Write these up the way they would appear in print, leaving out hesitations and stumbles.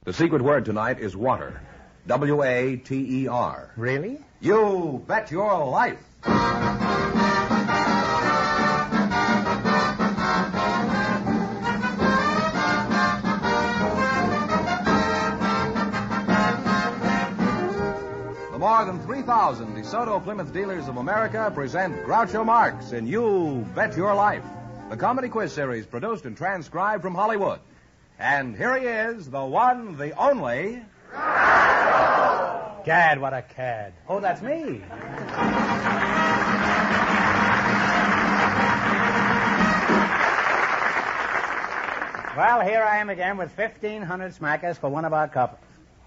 The secret word tonight is water. W-A-T-E-R. Really? You bet your life. The more than 3,000 DeSoto Plymouth dealers of America present Groucho Marx in You Bet Your Life, the comedy quiz series produced and transcribed from Hollywood. And here he is, the one, the only... Gad, what a cad. Oh, that's me. Well, here I am again with 1,500 smackers for one of our couples.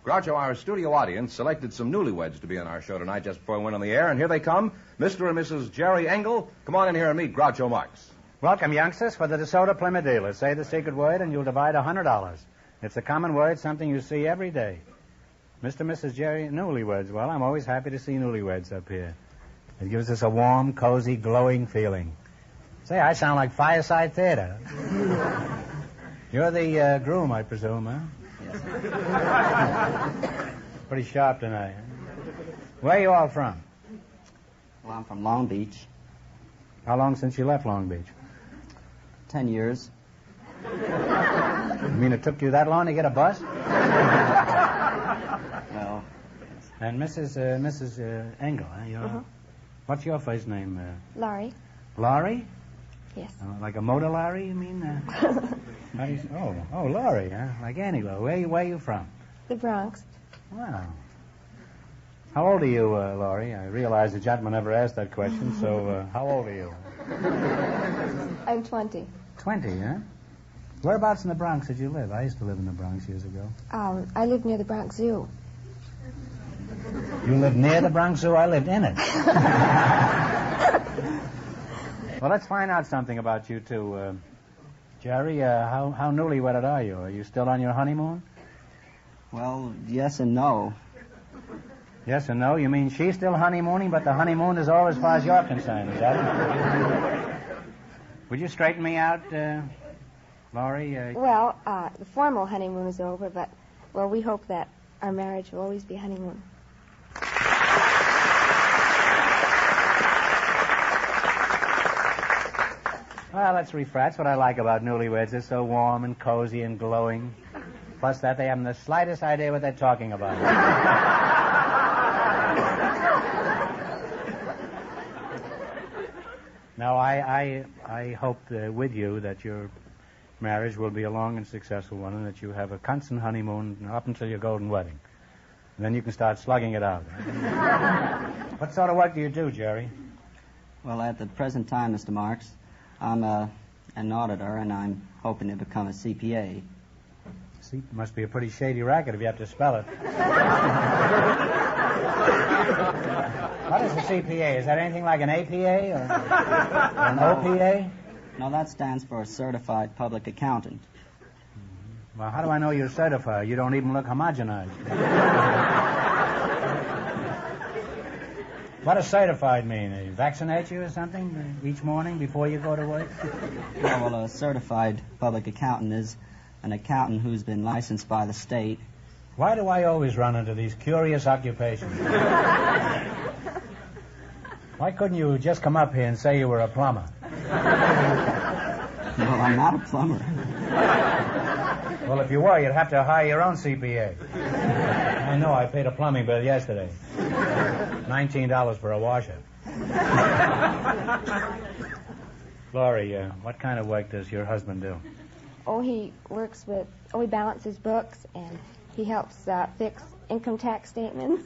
Groucho, our studio audience selected some newlyweds to be on our show tonight just before we went on the air, and here they come, Mr. and Mrs. Jerry Engel. Come on in here and meet Groucho Marx. Welcome, youngsters, for the DeSoto Plymouth dealers. Say the secret word and you'll divide $100. It's a common word, something you see every day. Mr. and Mrs. Jerry, newlyweds. Well, I'm always happy to see newlyweds up here. It gives us a warm, cozy, glowing feeling. Say, I sound like Fireside Theater. You're the groom, I presume, huh? Yes. Pretty sharp tonight. Where are you all from? Well, I'm from Long Beach. How long since you left Long Beach? 10 years. You mean it took you that long to get a bus? Well, And Mrs. Engel, huh? What's your first name? Laurie. Laurie? Yes. Like a motor Laurie, you mean? How do you, Laurie, huh? Like Annie Lou. Where are you from? The Bronx. Wow. How old are you, Laurie? I realize the gentleman never asked that question, so how old are you? I'm 20. 20, huh? Whereabouts in the Bronx did you live? I used to live in the Bronx years ago. I live near the Bronx Zoo. You lived near the Bronx Zoo? I lived in it. Well, let's find out something about you two. Jerry, how newly-wedded are you? Are you still on your honeymoon? well, yes and no. Yes and no? You mean she's still honeymooning, but the honeymoon is over as far as you're concerned, is that it? Would you straighten me out, Laurie? Well, the formal honeymoon is over, but, well, we hope that our marriage will always be a honeymoon. Well, that's what I like about newlyweds. They're so warm and cozy and glowing. Plus that they haven't the slightest idea what they're talking about. Now, I hope with you that your marriage will be a long and successful one and that you have a constant honeymoon up until your golden wedding. And then you can start slugging it out. What sort of work do you do, Jerry? Well, at the present time, Mr. Marx, I'm an auditor, and I'm hoping to become a CPA. See, must be a pretty shady racket if you have to spell it. What is a CPA? Is that anything like an APA or an OPA? No, that stands for Certified Public Accountant. Well, how do I know you're certified? You don't even look homogenized. What does certified mean? They vaccinate you or something each morning before you go to work? Well, a certified public accountant is an accountant who's been licensed by the state. Why do I always run into these curious occupations? Why couldn't you just come up here and say you were a plumber? Well, I'm not a plumber. Well, if you were, you'd have to hire your own CPA. I know, I paid a plumbing bill yesterday. $19 for a washer. Laurie, what kind of work does your husband do? He balances books, and he helps fix income tax statements.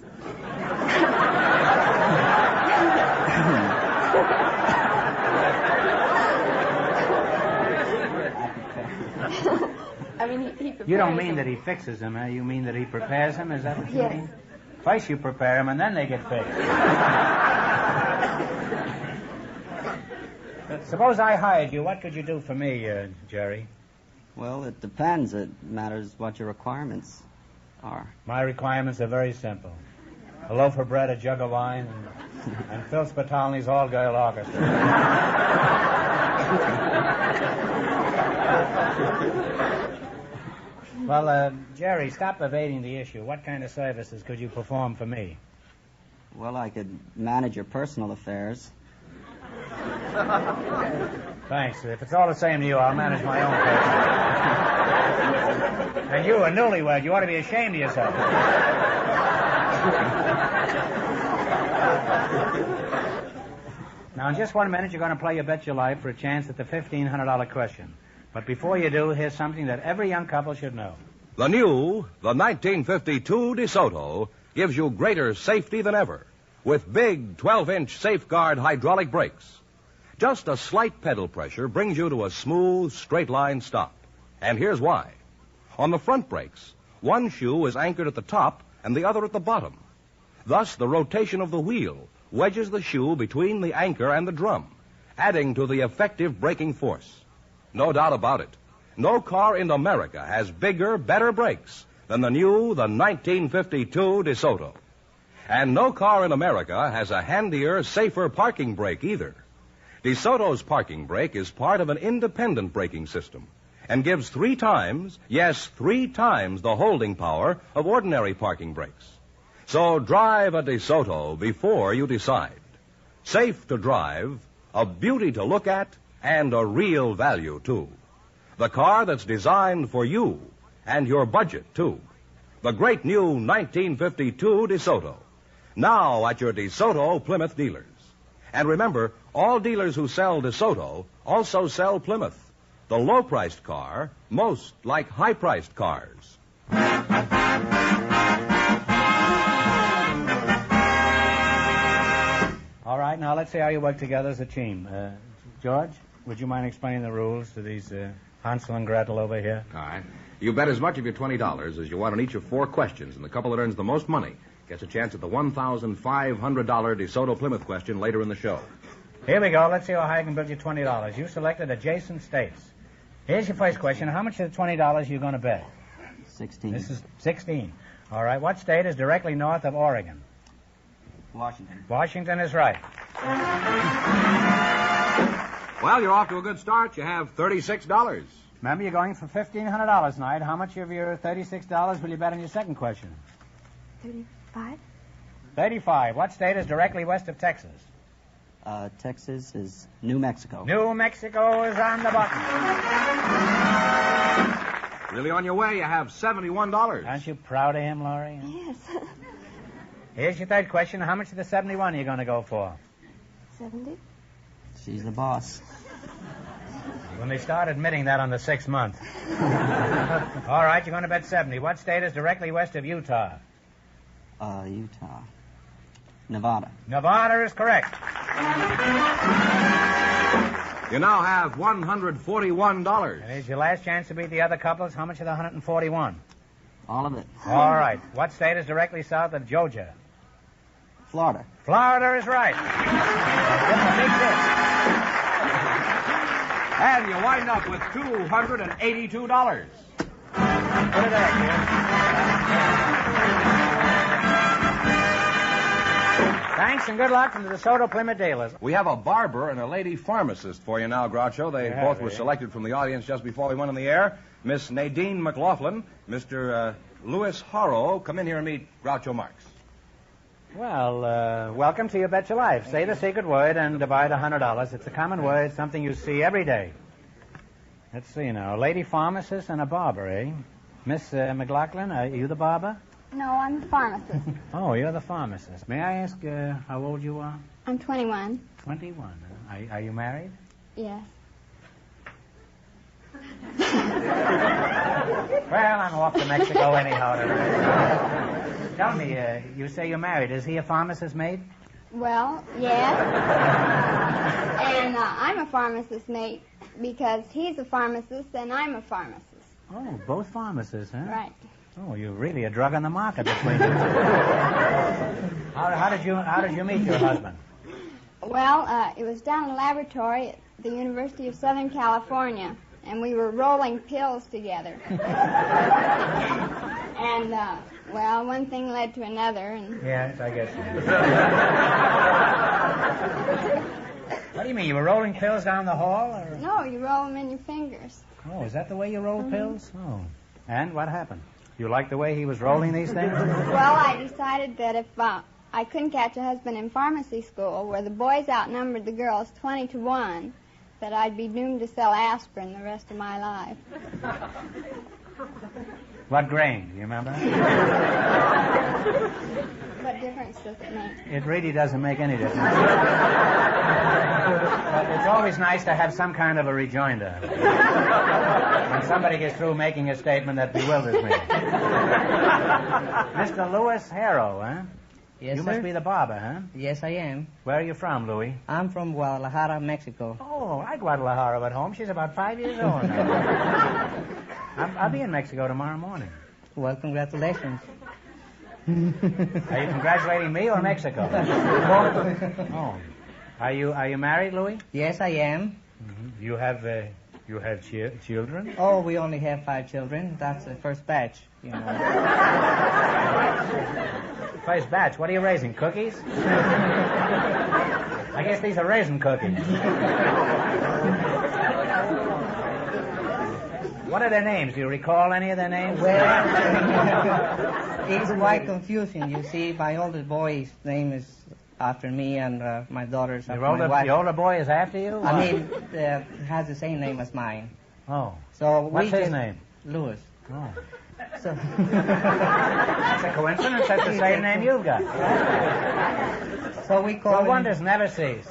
I mean, he prepares You don't mean them. that he fixes them, eh? You mean that he prepares them? Is that what you Yes. mean? First you prepare them, and then they get fixed. Suppose I hired you. What could you do for me, Jerry? Well, it depends. It matters what your requirements are. My requirements are very simple. A loaf of bread, a jug of wine, and Phil Spitalny's all-girl orchestra. Well, Jerry, stop evading the issue. What kind of services could you perform for me? Well, I could manage your personal affairs. Thanks. If it's all the same to you, I'll manage my own personal. And you, a newlywed, you ought to be ashamed of yourself. Now, in just 1 minute, you're going to play You Bet Your Life for a chance at the $1,500 question. But before you do, here's something that every young couple should know. The 1952 DeSoto gives you greater safety than ever with big 12-inch Safeguard hydraulic brakes. Just a slight pedal pressure brings you to a smooth, straight-line stop. And here's why. On the front brakes, one shoe is anchored at the top and the other at the bottom. Thus, the rotation of the wheel wedges the shoe between the anchor and the drum, adding to the effective braking force. No doubt about it. No car in America has bigger, better brakes than the 1952 DeSoto. And no car in America has a handier, safer parking brake either. DeSoto's parking brake is part of an independent braking system and gives 3 times the holding power of ordinary parking brakes. So drive a DeSoto before you decide. Safe to drive, a beauty to look at, and a real value, too. The car that's designed for you and your budget, too. The great new 1952 DeSoto. Now at your DeSoto Plymouth dealers. And remember, all dealers who sell DeSoto also sell Plymouth, the low-priced car, most like high-priced cars. All right, now let's see how you work together as a team. George, would you mind explaining the rules to these Hansel and Gretel over here? All right. You bet as much of your $20 as you want on each of 4 questions, and the couple that earns the most money gets a chance at the $1,500 DeSoto Plymouth question later in the show. Here we go. Let's see how high I can build you $20. You selected adjacent states. Here's your first question. How much of the $20 are you going to bet? 16. This is 16. All right. What state is directly north of Oregon? Washington. Washington is right. Well, you're off to a good start. You have $36. Remember, you're going for $1,500 tonight. How much of your $36 will you bet on your second question? 35. 35. What state is directly west of Texas? Texas is New Mexico. New Mexico is on the button. Really on your way. You have $71. Aren't you proud of him, Laurie? Yes. Here's your third question. How much of the 71 are you going to go for? 70. She's the boss. When they start admitting that on the 6th month. All right, you're going to bet 70. What state is directly west of Utah? Utah. Nevada. Nevada is correct. You now have $141. And here's your last chance to beat the other couples. How much of the 141? All of it. All right. What state is directly south of Georgia? Florida. Florida is right. Getting a big hit. And you wind up with $282. Put it there, kid. Thanks and good luck from the DeSoto Plymouth dealers. We have a barber and a lady pharmacist for you now, Groucho. They both were selected from the audience just before we went on the air. Miss Nadine McLaughlin, Mr. Louis Horrow. Come in here and meet Groucho Marx. Well, welcome to You Bet Your Life. Say the secret word and divide $100. It's a common word, something you see every day. Let's see now. A lady pharmacist and a barber, eh? Miss McLaughlin, are you the barber? No, I'm a pharmacist. Oh, you're the pharmacist. May I ask how old you are? I'm 21. 21. Are you married? Yes. Well, I'm off to Mexico anyhow. Tell me, you say you're married. Is he a pharmacist's mate? Well, yes. And I'm a pharmacist's mate because he's a pharmacist and I'm a pharmacist. Oh, both pharmacists, huh? Right. Oh, you're really a drug on the market between you. How did you meet your husband? Well, it was down in the laboratory at the University of Southern California, and we were rolling pills together. And, well, one thing led to another, and... Yes, I guess so. What do you mean? You were rolling pills down the hall? Or... No, you roll them in your fingers. Oh, is that the way you roll pills? Oh. And what happened? You like the way he was rolling these things? Well, I decided that if I couldn't catch a husband in pharmacy school, where the boys outnumbered the girls 20-1, that I'd be doomed to sell aspirin the rest of my life. What grain? Do you remember? What difference does it make? It really doesn't make any difference. But it's always nice to have some kind of a rejoinder when somebody gets through making a statement that bewilders me. Mr. Louis Harrow, huh? Yes, you sir. must be the barber, huh? Yes, I am. Where are you from, Louis? I'm from Guadalajara, Mexico. Oh, I Guadalajara at home. She's about 5 years old now. I'll be in Mexico tomorrow morning. Well, congratulations. Are you congratulating me or Mexico? Oh. Are you married, Louis? Yes, I am. Mm-hmm. You have children? Oh, we only have 5 children. That's the first batch, you know. First batch. What are you raising? Cookies? I guess these are raisin cookies. What are their names? Do you recall any of their names? Well, it's quite confusing. You see, my oldest boy's name is after me, and my daughter's after my wife. Your older boy is after you? I mean, has the same name as mine. Oh. So what's his name? Louis. Oh. So That's a coincidence. That's the same name you've got. So we call Well, him... wonders never cease.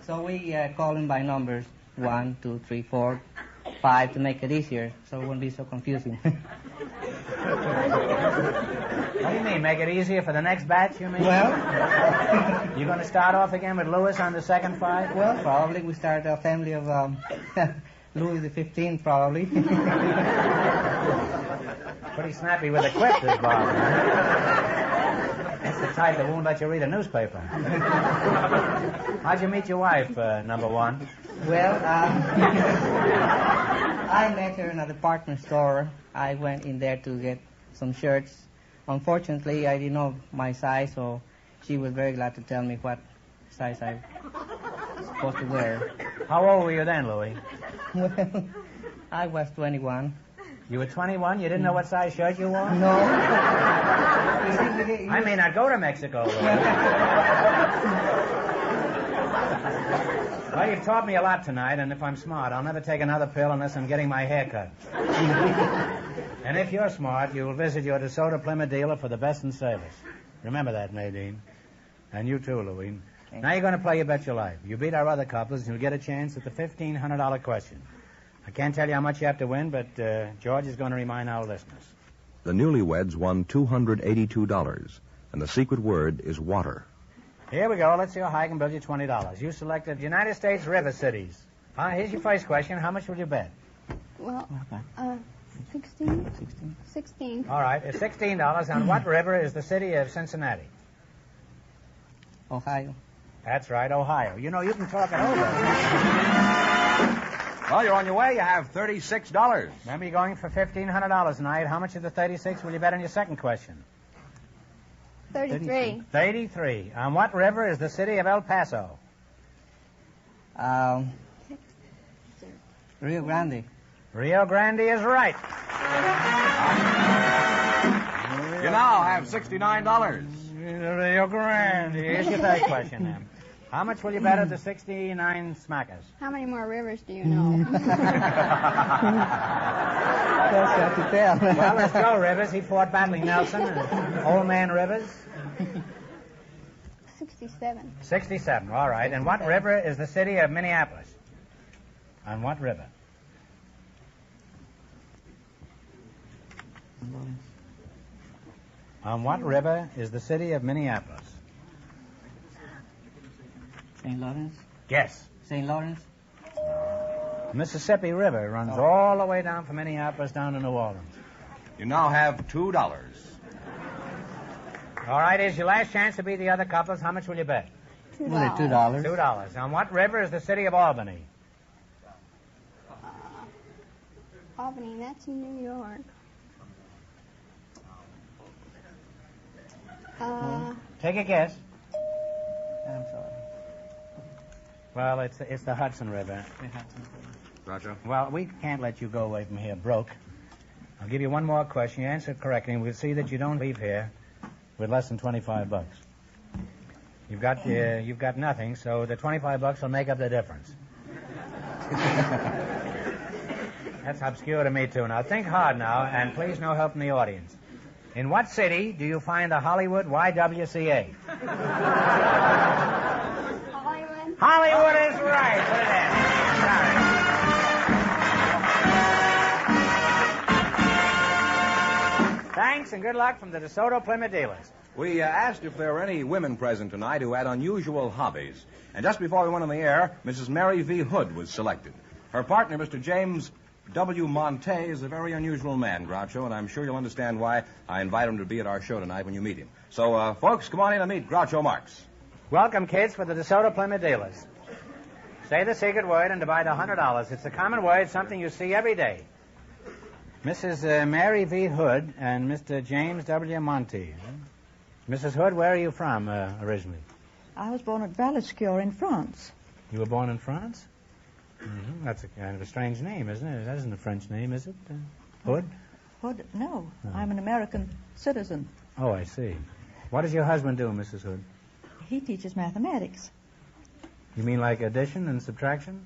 So we call him by numbers, 1, 2, 3, 4, 5, to make it easier, so it won't be so confusing. What do you mean, make it easier for the next batch, you mean? Well... You're going to start off again with Louis on the second 5? Well, probably we start a family of Louis the 15th, probably. Pretty snappy with a quip, this Bob. That's the type that won't let you read a newspaper. How'd you meet your wife, number 1? Well, I met her in a department store. I went in there to get some shirts. Unfortunately, I didn't know my size, so she was very glad to tell me what size I was supposed to wear. How old were you then, Louis? Well, I was 21. You were 21? You didn't know what size shirt you wore? No. I may not go to Mexico, Louis. Well, you've taught me a lot tonight, and if I'm smart, I'll never take another pill unless I'm getting my hair cut. And if you're smart, you'll visit your DeSoto Plymouth dealer for the best in service. Remember that, Nadine. And you too, Louis. Now you're going to play You Bet Your Life. You beat our other couples, and you'll get a chance at the $1,500 question. I can't tell you how much you have to win, but George is going to remind our listeners. The Newlyweds won $282, and the secret word is water. Here we go. Let's see how high I can build you $20. You selected United States river cities. Here's your first question. How much will you bet? Well, 16? 16. All right. It's $16. On what river is the city of Cincinnati? Ohio. That's right, Ohio. You know, you can talk it over. Well, you're on your way. You have $36. Remember, you're going for $1,500 tonight. How much of the 36 will you bet on your second question? 33. 33. On what river is the city of El Paso? Rio Grande. Rio Grande is right. You now have $69. Rio Grande. Here's your third question, then. How much will you bet at the 69 smackers? How many more rivers do you know? That's hard to tell. Well, let's go, Rivers. He fought battling Nelson and Old Man Rivers. 67. 67. All right. And what river is the city of Minneapolis? On what river? On what river is the city of Minneapolis? St. Lawrence? Guess. St. Lawrence? Mississippi River runs all the way down from Minneapolis down to New Orleans. You now have $2. All right, here's your last chance to beat the other couples. How much will you bet? $2. $2. On what river is the city of Albany? Albany, that's in New York. Take a guess. I'm sorry. Well, it's the Hudson River. Groucho? Well, we can't let you go away from here broke. I'll give you one more question. You answer it correctly, and we'll see that you don't leave here with less than $25. You've got nothing, so the $25 will make up the difference. That's obscure to me, too. Now, think hard now, and please no help from the audience. In what city do you find the Hollywood YWCA? Hollywood. Hollywood is right. Put it in. Sorry. Thanks and good luck from the DeSoto Plymouth dealers. We asked if there were any women present tonight who had unusual hobbies. And just before we went on the air, Mrs. Mary V. Hood was selected. Her partner, Mr. James W. Monte, is a very unusual man, Groucho, and I'm sure you'll understand why I invite him to be at our show tonight when you meet him. So, folks, come on in and meet Groucho Marx. Welcome, kids, for the DeSoto Plymouth dealers. Say the secret word and divide $100. It's a common word, something you see every day. Mrs. Mary V. Hood and Mr. James W. Monte. Mrs. Hood, where are you from originally? I was born at Valescure in France. You were born in France? Mm-hmm. That's a kind of a strange name, isn't it? That isn't a French name, is it? Hood? Hood? No. I'm an American citizen. Oh, I see. What does your husband do, Mrs. Hood? He teaches mathematics. You mean like addition and subtraction?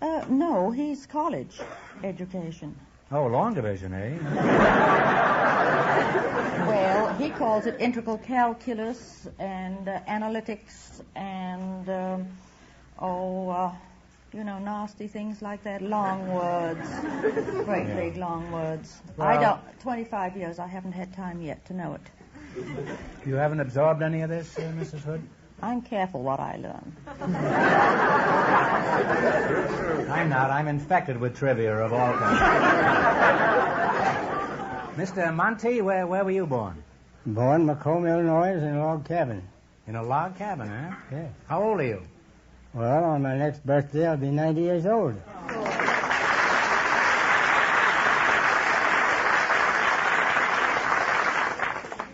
No, he's college education. Oh, long division, eh? Well, he calls it integral calculus and analytics and, nasty things like that. Long words. Great big long words. Well, 25 years, I haven't had time yet to know it. You haven't absorbed any of this, Mrs. Hood? I'm careful what I learn. I'm not. I'm infected with trivia of all kinds. Mr. Monte, where were you born? Born in Macomb, Illinois, in a log cabin. In a log cabin, huh? Yeah. How old are you? Well, on my next birthday, I'll be 90 years old.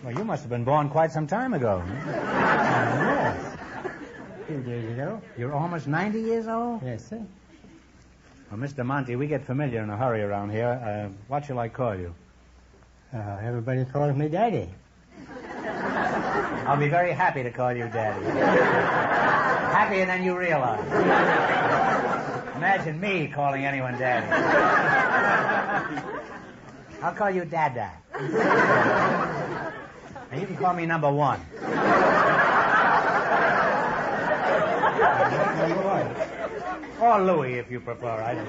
Well, you must have been born quite some time ago. Yes. 2 days ago. You're almost 90 years old? Yes, sir. Well, Mr. Monte, we get familiar in a hurry around here. What shall I call you? Everybody calls me Daddy. I'll be very happy to call you Daddy. Happier than you realize. Imagine me calling anyone Daddy. I'll call you Dada. And you can call me number 1. Or Louis, if you prefer. I don't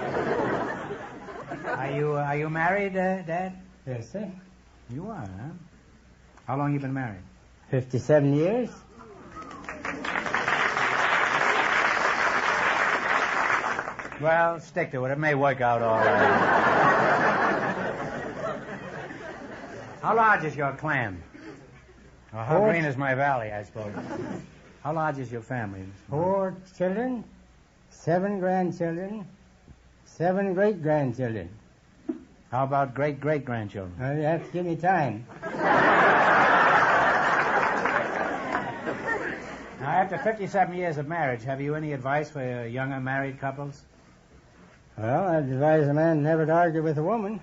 know. Are you married, Dad? Yes, sir. You are, huh? How long you been married? 57 years. Well, stick to it. It may work out all right. How large is your clan? Or how green is my valley, I suppose? How large is your family? 4 children, 7 grandchildren, 7 great-grandchildren. How about great-great-grandchildren? You have to give me time. Now, after 57 years of marriage, have you any advice for younger married couples? Well, I'd advise a man never to argue with a woman.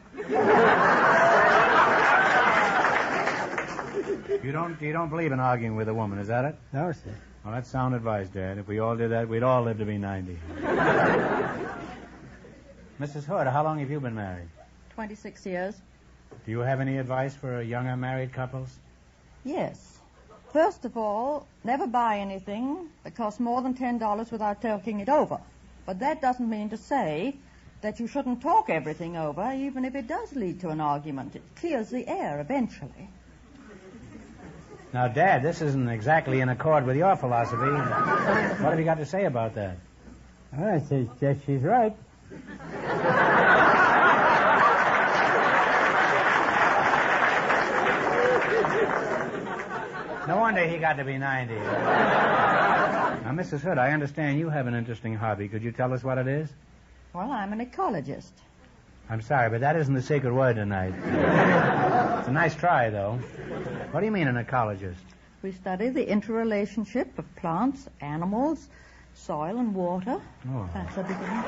You don't believe in arguing with a woman, is that it? No, sir. Well, that's sound advice, Dad. If we all did that, we'd all live to be 90. Mrs. Hood, how long have you been married? 26 years. Do you have any advice for younger married couples? Yes. First of all, never buy anything that costs more than $10 without talking it over. But that doesn't mean to say that you shouldn't talk everything over, even if it does lead to an argument. It clears the air eventually. Now, Dad, this isn't exactly in accord with your philosophy. What have you got to say about that? I guess she's right. No wonder he got to be 90. Now, Mrs. Hood, I understand you have an interesting hobby. Could you tell us what it is? Well, I'm an ecologist. I'm sorry, but that isn't the secret word tonight. It's a nice try, though. What do you mean, an ecologist? We study the interrelationship of plants, animals, soil, and water. Oh. That's a beginning.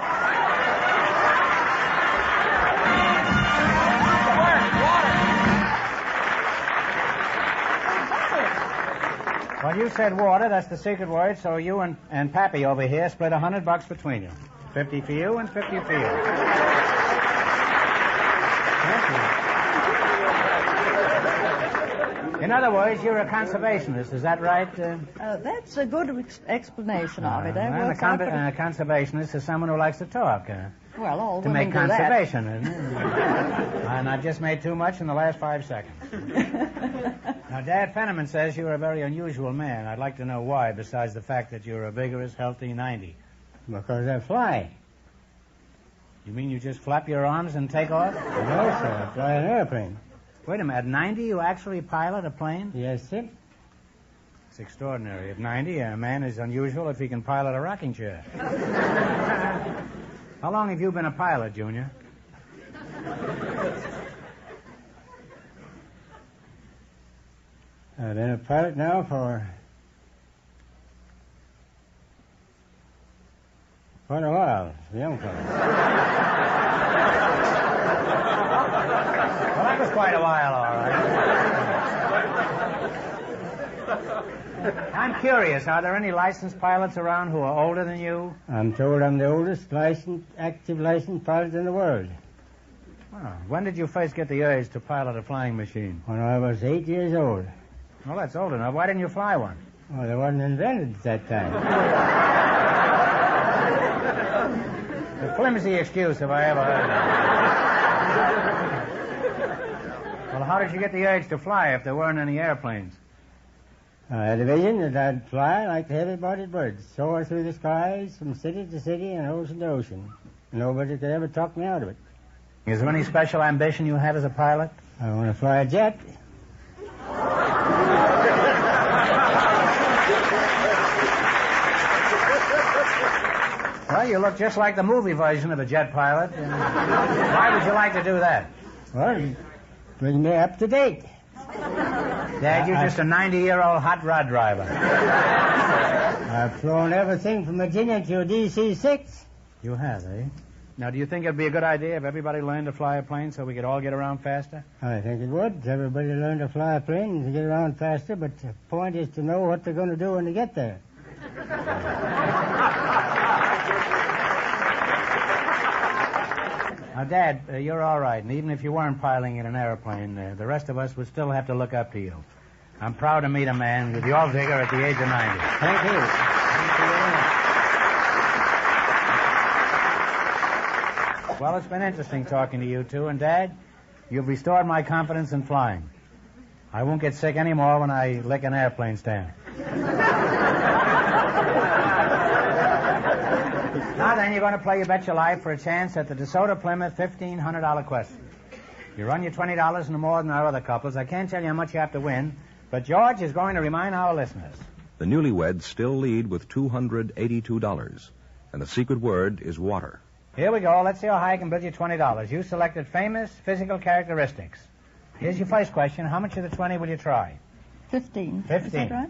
Well, you said water. That's the secret word. So you and Pappy over here split $100 between you. 50 for you and 50 for you. Thank you. In other words, you're a conservationist. Is that right? That's a good explanation of it. And a conservationist is someone who likes to talk. Well, all to women make do that. conservation, isn't it? And I just made too much in the last 5 seconds. Now, Dad Fenneman says you're a very unusual man. I'd like to know why, besides the fact that you're a vigorous, healthy 90. Because I fly. You mean you just flap your arms and take off? No, sir. I fly an airplane. Wait a minute. At 90, you actually pilot a plane? Yes, sir. It's extraordinary. At 90, a man is unusual if he can pilot a rocking chair. How long have you been a pilot, Junior? I've been a pilot now for quite a while. Young fellow. Well, that was quite a while, all right. I'm curious. Are there any licensed pilots around who are older than you? I'm told I'm the oldest active licensed pilot in the world. Well, when did you first get the urge to pilot a flying machine? When I was 8 years old. Well, that's old enough. Why didn't you fly one? Well, they wasn't invented at that time. The flimsy excuse if I ever heard it. Well, how did you get the urge to fly if there weren't any airplanes? I had a vision that I'd fly like the heavy-bodied birds, soar through the skies from city to city and ocean to ocean. Nobody could ever talk me out of it. Is there any special ambition you have as a pilot? I want to fly a jet. Well, you look just like the movie version of a jet pilot. Why would you like to do that? Well, bring me up to date. Dad, you're just a 90-year-old hot rod driver. I've flown everything from Virginia to a DC-6. You have, eh? Now, do you think it'd be a good idea if everybody learned to fly a plane so we could all get around faster? I think it would. Everybody learn to fly a plane to get around faster, but the point is to know what they're going to do when they get there. Now, Dad, you're all right, and even if you weren't piloting in an airplane, the rest of us would still have to look up to you. I'm proud to meet a man with your vigor at the age of 90. Thank you. Thank you very much. Well, it's been interesting talking to you two, and Dad, you've restored my confidence in flying. I won't get sick anymore when I lick an airplane stand. Now then, you're going to play You Bet Your Life for a chance at the DeSoto Plymouth $1,500 question. You run your $20 no more than our other couples. I can't tell you how much you have to win, but George is going to remind our listeners. The Newlyweds still lead with $282, and the secret word is water. Here we go. Let's see how high I can bid you $20. You selected famous physical characteristics. Here's your first question. How much of the 20 will you try? 15. 15. Is that right?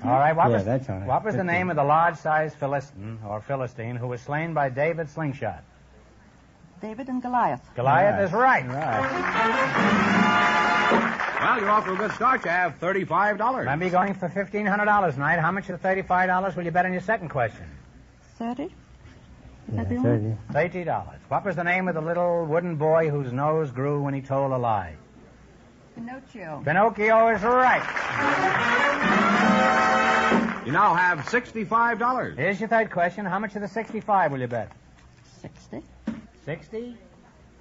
All right. What was that's all right. What was 15. the name of the large-sized Philistine who was slain by David's slingshot? David and Goliath. Goliath is right. Well, you're off to a good start. You have $35. Remember, you're going for $1,500 tonight. How much of the $35 will you bet on your second question? 30? Yeah, 30. $30. What was the name of the little wooden boy whose nose grew when he told a lie? Pinocchio. Pinocchio is right. You now have $65. Here's your third question. How much of the 65 will you bet? 60. 60?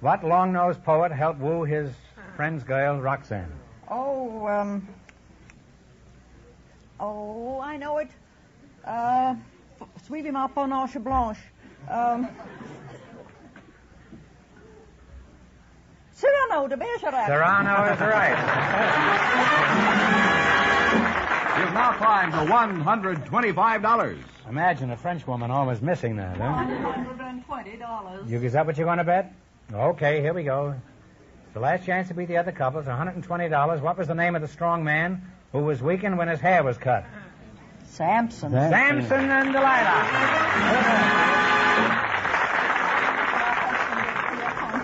What long-nosed poet helped woo his friend's girl, Roxanne? Oh, I know it. Suivez ma panache blanche. Cyrano de Bergerac. Cyrano is right. You've now climbed to $125. Imagine a French woman always missing that, huh? $120. Is that what you're going to bet? Okay, here we go. The last chance to beat the other couples, $120. What was the name of the strong man who was weakened when his hair was cut? Samson. Samson and Delilah.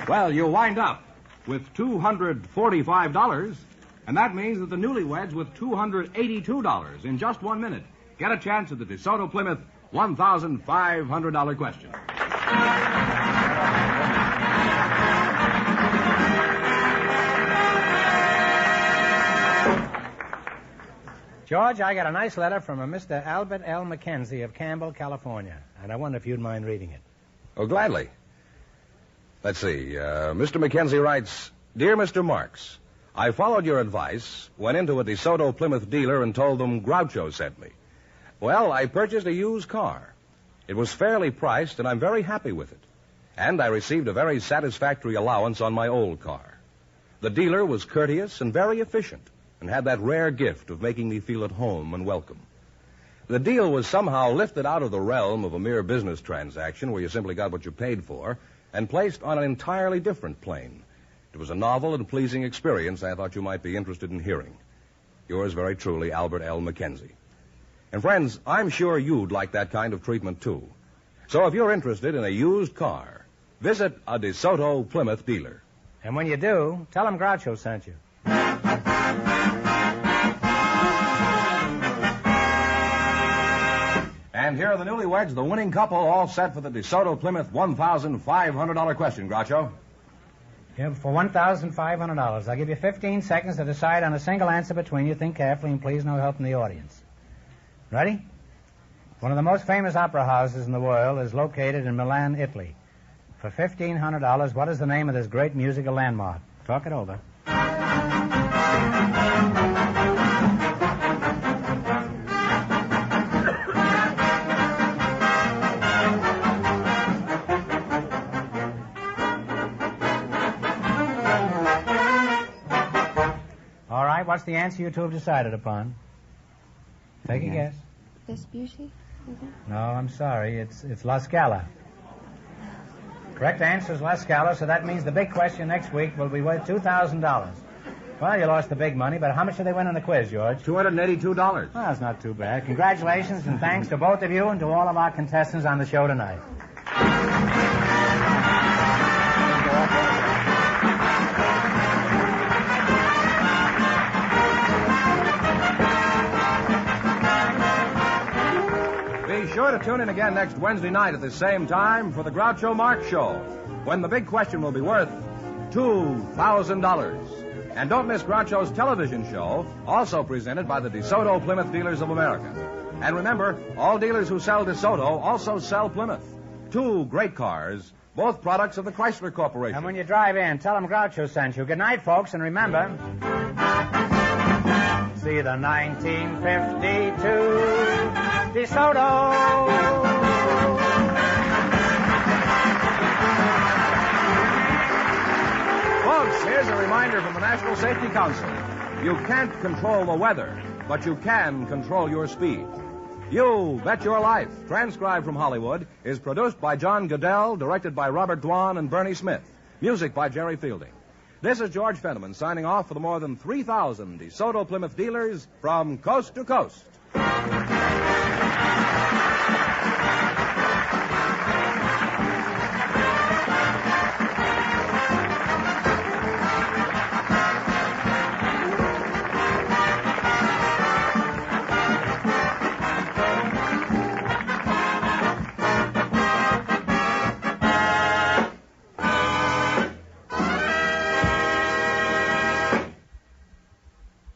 Well, you wind up with $245 And that means that the Newlyweds with $282 in just 1 minute get a chance at the DeSoto Plymouth $1,500 question. George, I got a nice letter from a Mr. Albert L. Mackenzie of Campbell, California, and I wonder if you'd mind reading it. Oh, gladly. Let's see. Mr. Mackenzie writes, Dear Mr. Marks, I followed your advice, went into a DeSoto Plymouth dealer and told them Groucho sent me. Well, I purchased a used car. It was fairly priced, and I'm very happy with it. And I received a very satisfactory allowance on my old car. The dealer was courteous and very efficient, and had that rare gift of making me feel at home and welcome. The deal was somehow lifted out of the realm of a mere business transaction where you simply got what you paid for and placed on an entirely different plane. It was a novel and pleasing experience I thought you might be interested in hearing. Yours very truly, Albert L. Mackenzie. And friends, I'm sure you'd like that kind of treatment too. So if you're interested in a used car, visit a DeSoto Plymouth dealer. And when you do, tell them Groucho sent you. And here are the Newlyweds, the winning couple, all set for the DeSoto Plymouth $1,500 question, Groucho. Yeah, for $1,500. I'll give you 15 seconds to decide on a single answer between you. Think carefully, and please no help from the audience. Ready? One of the most famous opera houses in the world is located in Milan, Italy. For $1,500, what is the name of this great musical landmark? Talk it over. All right, what's the answer you two have decided upon? Take a guess. Vespucci? No, I'm sorry. It's La Scala. Correct answer is La Scala, so that means the big question next week will be worth $2,000. Well, you lost the big money, but how much did they win in the quiz, George? $282. Well, that's not too bad. Congratulations, and thanks to both of you and to all of our contestants on the show tonight. Be sure to tune in again next Wednesday night at the same time for the Groucho Marx Show, when the big question will be worth $2,000. And don't miss Groucho's television show, also presented by the DeSoto Plymouth Dealers of America. And remember, all dealers who sell DeSoto also sell Plymouth. Two great cars, both products of the Chrysler Corporation. And when you drive in, tell them Groucho sent you. Good night, folks, and remember, see the 1952 DeSoto. Folks, here's a reminder from the National Safety Council. You can't control the weather, but you can control your speed. You Bet Your Life, transcribed from Hollywood, is produced by John Goodell, directed by Robert Dwan and Bernie Smith. Music by Jerry Fielding. This is George Fenneman signing off for the more than 3,000 DeSoto Plymouth dealers from coast to coast.